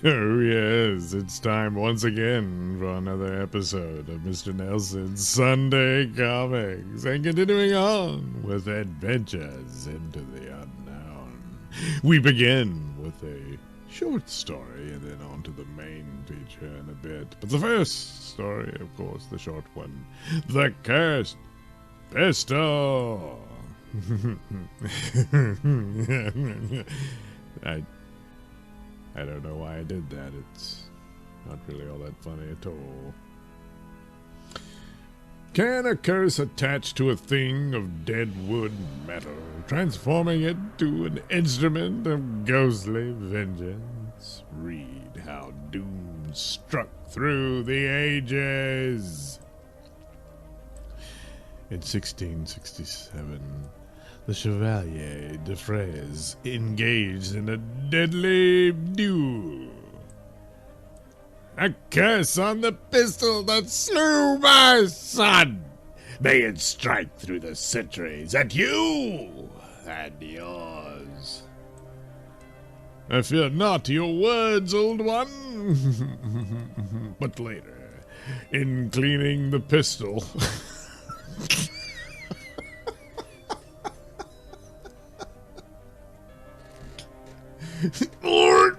Oh, yes, it's time once again for another episode of Mr. Nailsin's Sunday Comics, and continuing on with Adventures into the Unknown. We begin with a short story and then on to the main feature in a bit. But the first story, of course, the short one, The Cursed Pistol. I don't know why I did that. It's not really all that funny at all. Can a curse attach to a thing of dead wood metal, transforming it to an instrument of ghostly vengeance? Read how doom struck through the ages. In 1667, the Chevalier de Fraise engaged in a deadly duel. A curse on the pistol that slew my son! May it strike through the centuries at you and yours. I fear not your words, old one. But later, in cleaning the pistol... Lord,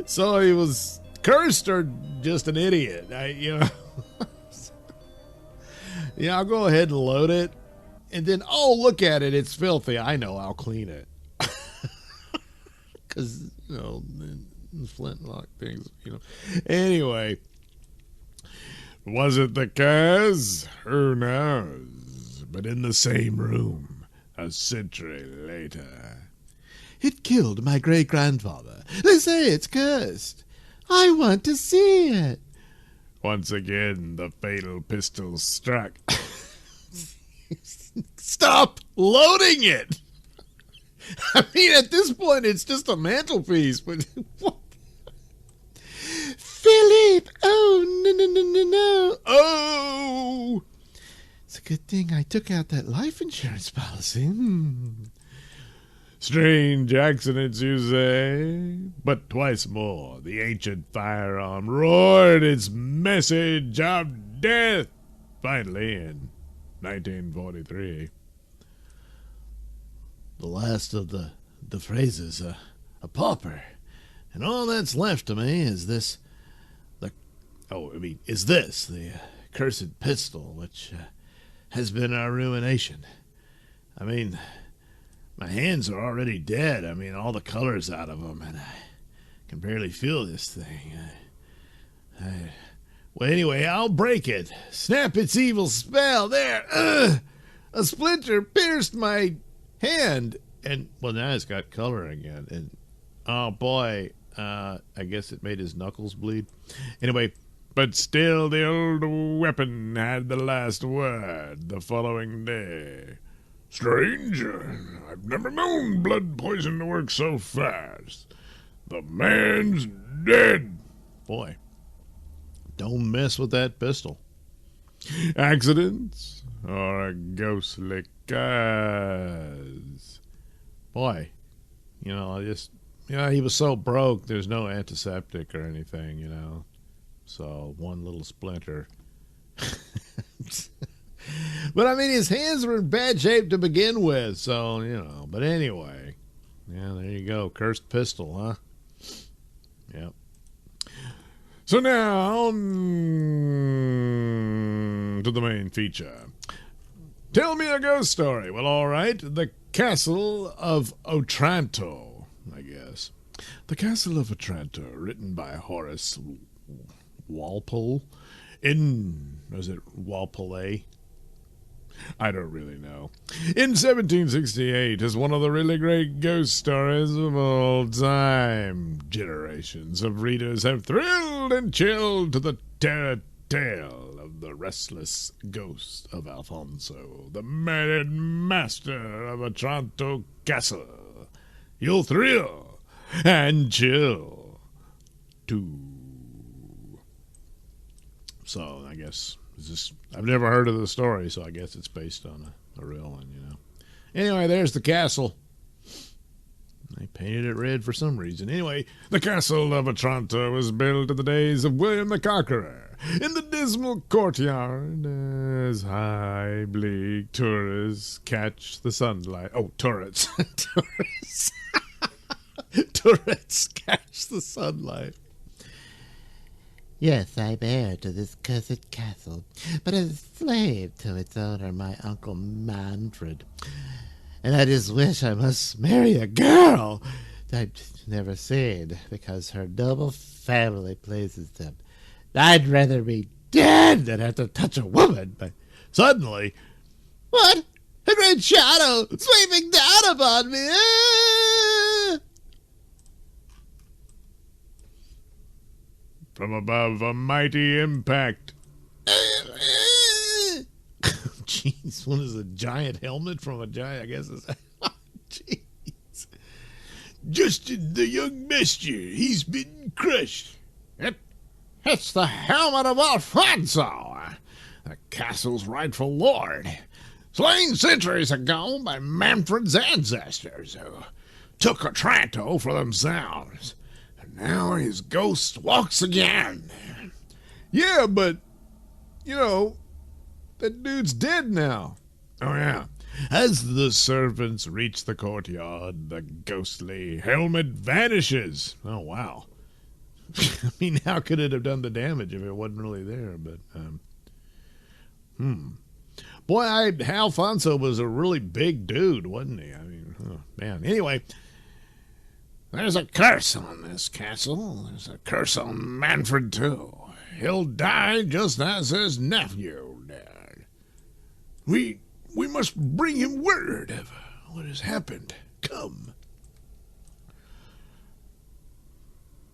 so he was cursed or just an idiot? Yeah, I'll go ahead and load it, and then look at it, it's filthy. I know, I'll clean it because the flintlock things. Anyway, was it the curse? Who knows? But in the same room, a century later. It killed my great-grandfather. They say it's cursed. I want to see it. Once again, the fatal pistol struck. Stop loading it! I mean, at this point, it's just a mantelpiece, but what? Philippe! Oh, no. Oh! It's a good thing I took out that life insurance policy. Strange accidents, you say? But twice more, the ancient firearm roared its message of death. Finally, in 1943. The last of the phrases, a pauper. And all that's left to me is the cursed pistol, which... has been our ruination. I mean, my hands are already dead. I mean, all the color's out of them, and I can barely feel this thing. Well, anyway, I'll break it. Snap its evil spell. There. A splinter pierced my hand. And, well, now it's got color again. And, oh, boy, I guess it made his knuckles bleed. Anyway... But still the old weapon had the last word the following day. Strange. I've never known blood poison to work so fast. The man's dead. Boy, don't mess with that pistol. Accidents or a ghostly curse? Boy, he was so broke there's no antiseptic or anything, So, one little splinter. But, I mean, his hands were in bad shape to begin with, so, But anyway, yeah, there you go. Cursed pistol, huh? Yep. So now, to the main feature. Tell me a ghost story. Well, all right. The Castle of Otranto, I guess. The Castle of Otranto, written by Horace Walpole was it Walpole? I don't really know. In 1768 is one of the really great ghost stories of all time. Generations of readers have thrilled and chilled to the terror tale of the restless ghost of Alfonso, the murdered master of Otranto Castle. You'll thrill and chill too. So I guess I've never heard of the story, so I guess it's based on a real one, Anyway, there's the castle. They painted it red for some reason. Anyway, the castle of Otranto was built in the days of William the Conqueror. In the dismal courtyard, as high, bleak tourists catch the sunlight. Oh, turrets. Tourists. Turrets catch the sunlight. Yes, I'm heir to this cursed castle, but a slave to its owner, my Uncle Manfred. And I just wish I must marry a girl I've never seen, because her noble family pleases them. I'd rather be dead than have to touch a woman. But suddenly, what? A great shadow sweeping down upon me! From above, a mighty impact. Jeez, what is a giant helmet from a giant? I guess it's. Jeez. Justin, the young master, he's been crushed. It's the helmet of Alfonso, the castle's rightful lord, slain centuries ago by Manfred's ancestors, who took Otranto for themselves. And now his ghost walks again. Yeah, but, that dude's dead now. Oh, yeah. As the servants reach the courtyard, the ghostly helmet vanishes. Oh, wow. I mean, how could it have done the damage if it wasn't really there? But, Boy, Alfonso was a really big dude, wasn't he? I mean, oh, man. Anyway, there's a curse on this castle. There's a curse on Manfred, too. He'll die just as his nephew did. We must bring him word of what has happened. Come.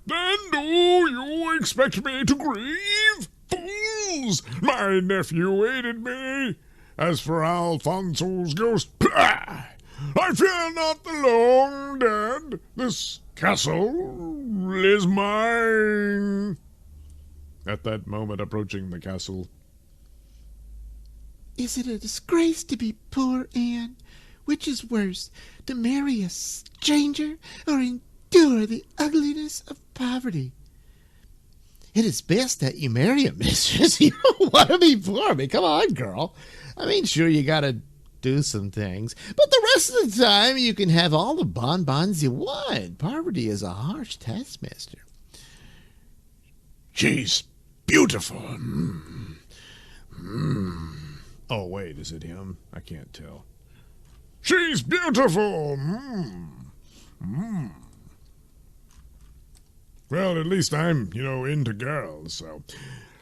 Then do you expect me to grieve? Fools! My nephew aided me. As for Alfonso's ghost, I fear not the long dead. This castle is mine. At that moment, approaching the castle. Is it a disgrace to be poor, Anne? Which is worse, to marry a stranger or endure the ugliness of poverty? It is best that you marry a mistress. You don't want to be poor. I mean, come on, girl. I mean, sure, you got to do some things, but the rest of the time you can have all the bonbons you want. Poverty is a harsh taskmaster. She's beautiful. Oh, wait, is it him? I can't tell. She's beautiful. Well, at least I'm, into girls, so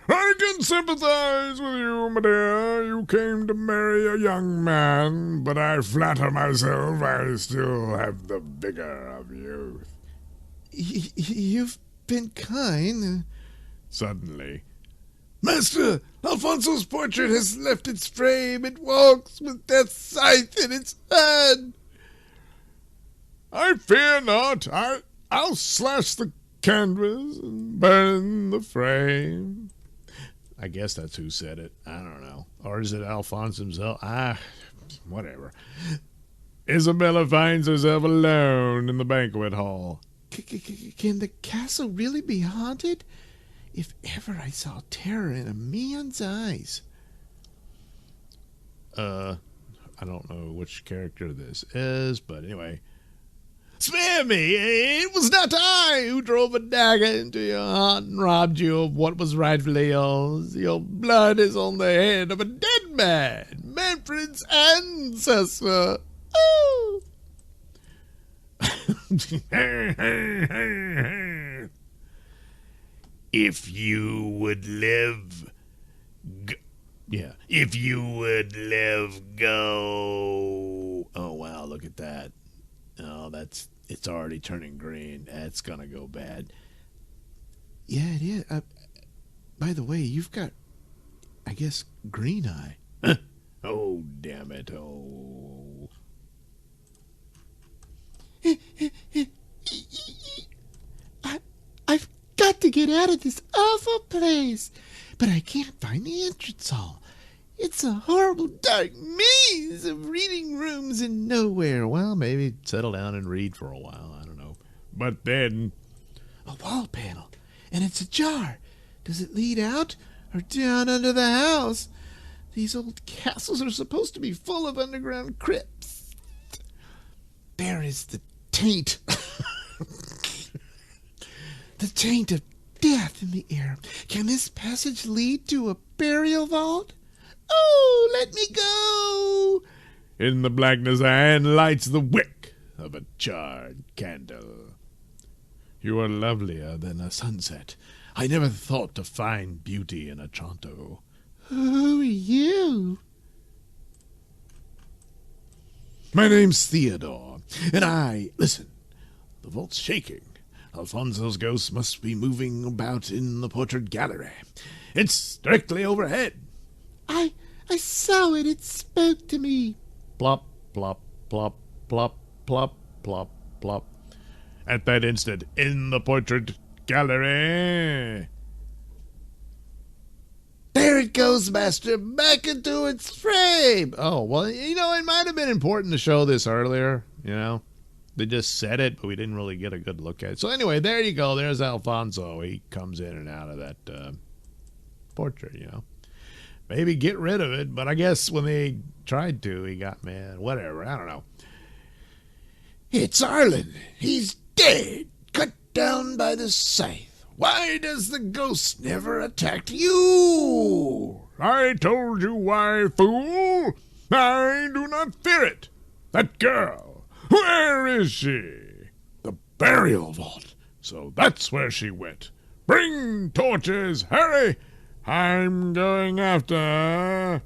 I can sympathize with you, my dear. You came to marry a young man, but I flatter myself I still have the vigor of youth. You've been kind. Suddenly, Master, Alfonso's portrait has left its frame. It walks with death's scythe in its hand. I fear not. I'll slash the canvas and burn the frame. I guess that's who said it. I don't know. Or is it Alphonse himself? Whatever. Isabella finds herself alone in the banquet hall. Can the castle really be haunted? If ever I saw terror in a man's eyes. I don't know which character this is, but anyway. Spare me! It was not I who drove a dagger into your heart and robbed you of what was rightfully yours. Your blood is on the head of a dead man, Manfred's ancestor. Oh! If you would live, if you would live, go. Oh, wow, look at that. Oh, it's already turning green. That's going to go bad. Yeah, it is. By the way, you've got, I guess, green eye. Oh, damn it. Oh. I've got to get out of this awful place, but I can't find the entrance hall. It's a horrible dark maze of reading rooms and nowhere. Well, maybe settle down and read for a while. I don't know. But then... A wall panel, and it's ajar. Does it lead out or down under the house? These old castles are supposed to be full of underground crypts. There is the taint. The taint of death in the air. Can this passage lead to a burial vault? Oh, let me go! In the blackness, a hand lights the wick of a charred candle. You are lovelier than a sunset. I never thought to find beauty in Otranto. Who are you? My name's Theodore, and listen, the vault's shaking. Alfonso's ghost must be moving about in the portrait gallery. It's directly overhead. I saw it. It spoke to me. Plop, plop, plop, plop, plop, plop, plop. At that instant, in the portrait gallery... There it goes, Master, back into its frame. Oh, well, it might have been important to show this earlier, They just said it, but we didn't really get a good look at it. So anyway, there you go. There's Alfonso. He comes in and out of that portrait, Maybe get rid of it, but I guess when they tried to, he got mad. Whatever, I don't know. It's Arlen. He's dead, cut down by the scythe. Why does the ghost never attack you? I told you why, fool. I do not fear it. That girl, where is she? The burial vault. So that's where she went. Bring torches, hurry. I'm going after her.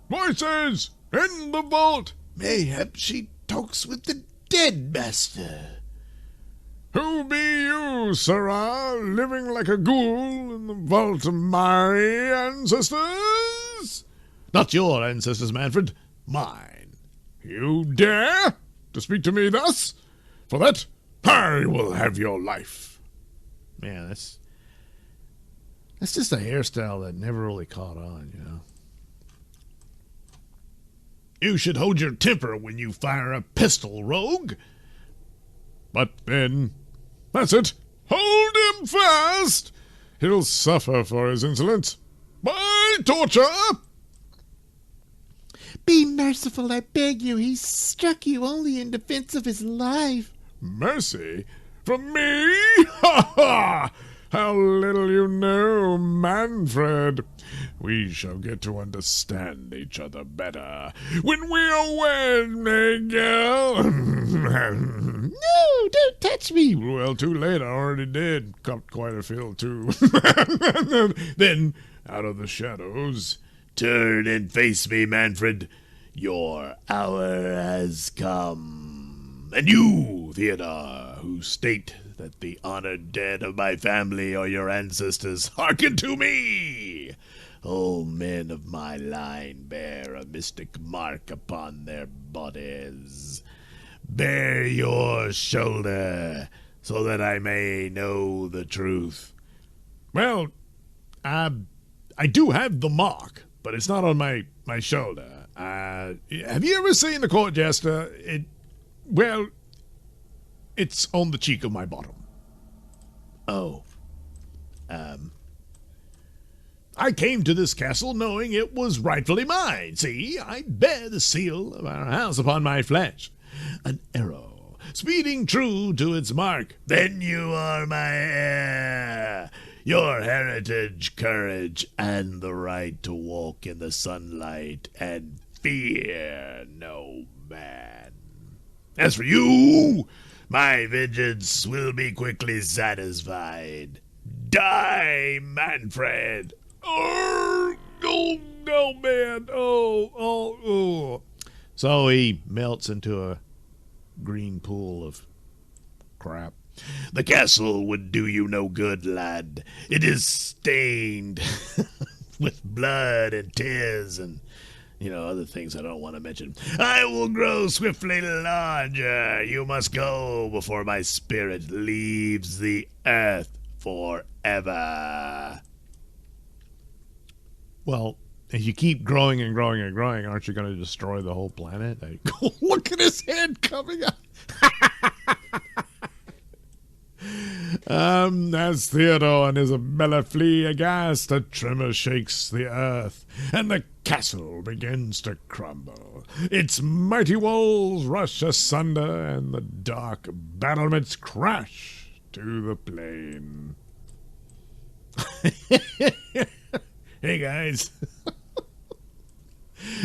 Voices in the vault. Mayhap she talks with the dead, master. Who be you, sirrah, living like a ghoul in the vault of my ancestors? Not your ancestors, Manfred, mine. You dare to speak to me thus? For that, I will have your life. Man, that's just a hairstyle that never really caught on, You should hold your temper when you fire a pistol, rogue. But then, that's it. Hold him fast. He'll suffer for his insolence. By torture. Be merciful, I beg you. He struck you only in defense of his life. Mercy? From me? Ha ha! How little you know, Manfred. We shall get to understand each other better when we are wed, Miguel. No, don't touch me. Well, too late. I already did. Cut quite a feel, too. Then, out of the shadows, turn and face me, Manfred. Your hour has come. And you, Theodore, who state that the honored dead of my family are your ancestors, hearken to me. All men of my line bear a mystic mark upon their bodies. Bear your shoulder, so that I may know the truth. Well, I do have the mark, but it's not on my shoulder. Have you ever seen the court jester? It's on the cheek of my bottom. Oh. I came to this castle knowing it was rightfully mine. See, I bear the seal of our house upon my flesh. An arrow, speeding true to its mark. Then you are my heir. Your heritage, courage, and the right to walk in the sunlight and fear no man. As for you, my vengeance will be quickly satisfied. Die, Manfred! Oh, no, man! Oh. So he melts into a green pool of crap. The castle would do you no good, lad. It is stained with blood and tears and, other things I don't want to mention. I will grow swiftly larger. You must go before my spirit leaves the earth forever. Well, if you keep growing and growing and growing, aren't you going to destroy the whole planet? Look at his head coming up. As Theodore and Isabella flee aghast, a tremor shakes the earth, and the castle begins to crumble. Its mighty walls rush asunder, and the dark battlements crash to the plain. Hey, guys.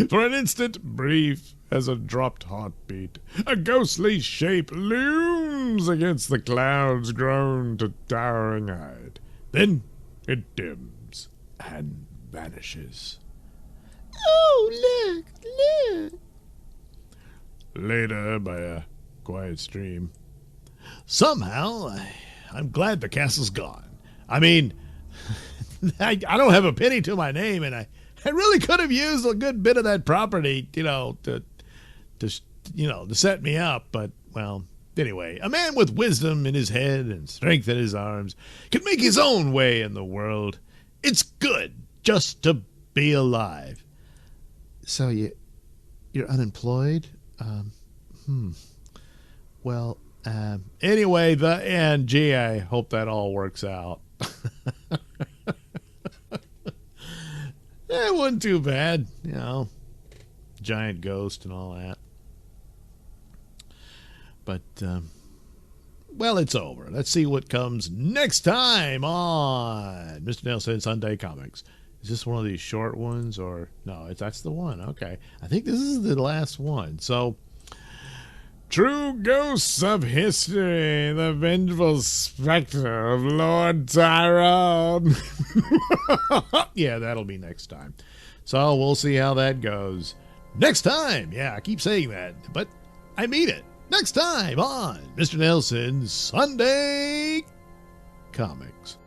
For an instant, brief as a dropped heartbeat, a ghostly shape looms against the clouds grown to towering height. Then it dims and vanishes. Oh, look! Later, by a quiet stream. Somehow, I'm glad the castle's gone. I mean, I don't have a penny to my name, and I really could have used a good bit of that property, to set me up. But, well, anyway, a man with wisdom in his head and strength in his arms can make his own way in the world. It's good just to be alive. So you're unemployed? Well, anyway, the end. Gee, I hope that all works out. It wasn't too bad, giant ghost and all that. But, well, it's over. Let's see what comes next time on Mr. Nailsin Sunday Comics. Is this one of these short ones, or no? That's the one. Okay, I think this is the last one. So, True Ghosts of History, the vengeful specter of Lord Tyrone. Yeah, that'll be next time. So we'll see how that goes. Next time. Yeah, I keep saying that, but I mean it. Next time on Mr. Nailsin Sunday Comics.